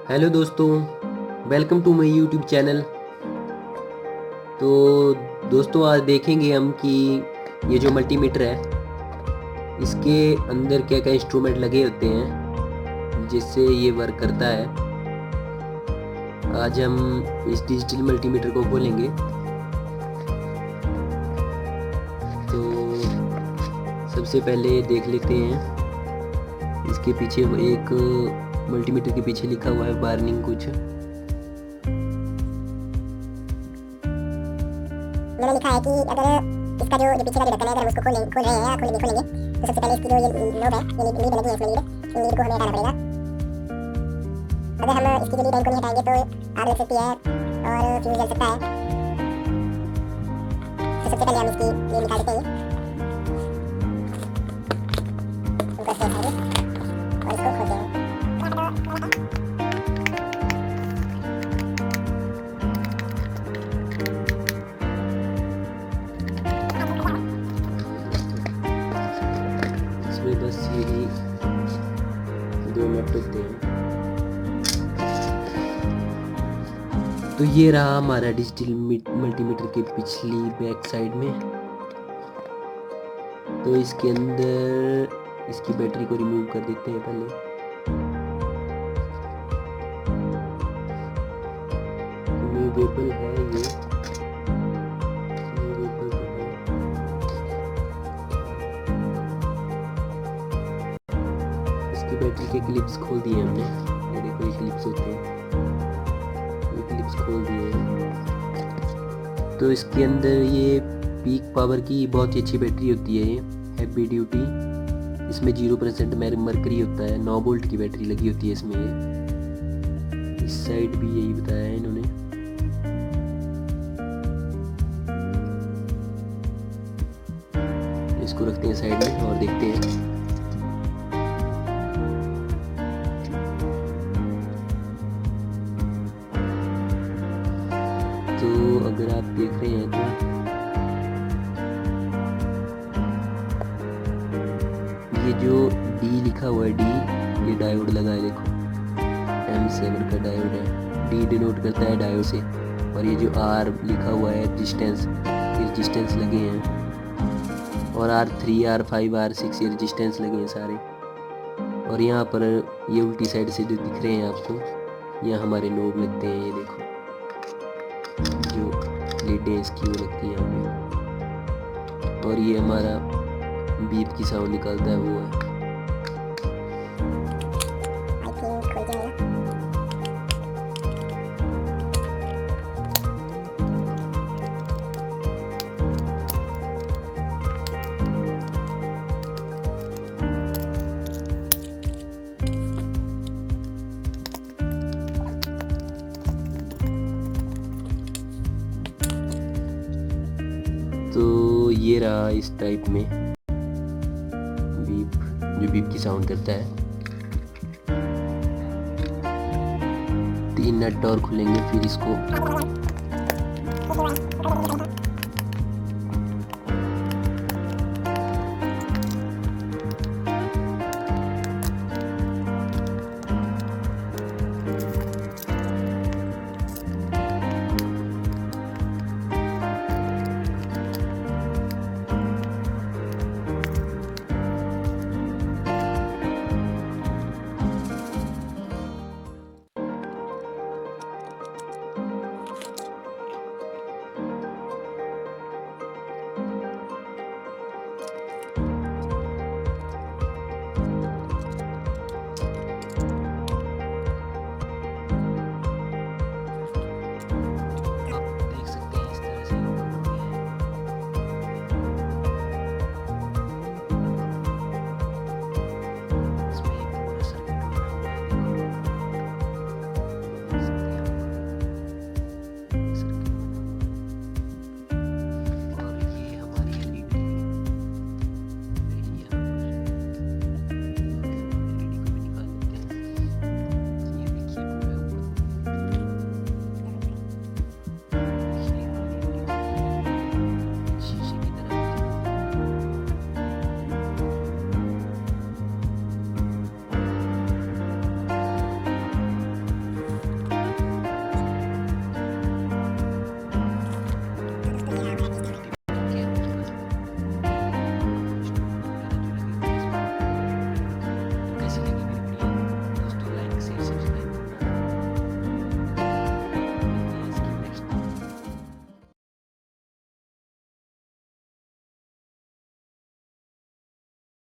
Hello दोस्तों, welcome to my YouTube channel. तो दोस्तों आज देखेंगे हम कि ये जो मल्टीमीटर है इसके अंदर क्या क्या इंस्ट्रूमेंट लगे होते हैं जिससे ये वर्क करता है। आज हम इस डिजिटल मल्टीमीटर को खोलेंगे। तो सबसे पहले देख लेते हैं इसके पीछे एक मल्टीमीटर के पीछे लिखा हुआ है वार्निंग कुछ। मैंने लिखा है कि अगर इसका जो पीछे का जो ढक्कन है अगर हम उसको खोल रहे हैं या खोलेंगे तो सबसे पहले इसकी जो ये नोब है, ये लीड लगी है इसमें, लीड को हमें हटाना पड़ेगा। अगर हम इसकी जो लीड है इनको नहीं हटाएंगे तो आग लग सकती है और फ्यूज जल सकता है। तो सबसे पहले हम इसकी लीड निकाल देते हैं और इसको खोलते हैं। बस यही 2 मिनट रुकते हैं। तो ये रहा हमारा डिजिटल मल्टीमीटर के पिछली बैक साइड में। तो इसके अंदर इसकी बैटरी को रिमूव कर देते हैं पहले। रिमूवेबल है ये, बैटरी के क्लिप्स खोल दिए हमने। ये देखो ये क्लिप्स होते हैं, ये क्लिप्स खोल दिए हैं। तो इसके अंदर ये पीक पावर की बहुत ही अच्छी बैटरी होती है, ये हैवी ड्यूटी। इसमें 0% मरकरी होता है, 9 वोल्ट की बैटरी लगी होती है इसमें। ये इस साइड भी यही बताया है इन्होंने। इसको रखते हैं साइड में और देखते हैं। तो अगर आप देख रहे हैं तो ये जो डी लिखा हुआ है, डी, ये डायोड लगा है, देखो M7 का डायोड है। डी डिनोट करता है डायोड से। और ये जो R लिखा हुआ है रेजिस्टेंस लगे हैं। और R3 R5 R6 ये रेजिस्टेंस लगे हैं सारे। और यहाँ पर ये उल्टी साइड से जो दिख रहे हैं आपको, यहाँ हमारे नोब लगते हैं। ये देखो जो लीडें इसकी वो लगती है यहाँ पे। और ये हमारा बीप की साउंड निकालता है वो है। तो ये रहा इस टाइप में बीप, जो बीप की साउंड करता है। 3 नट और खुलेंगे फिर इसको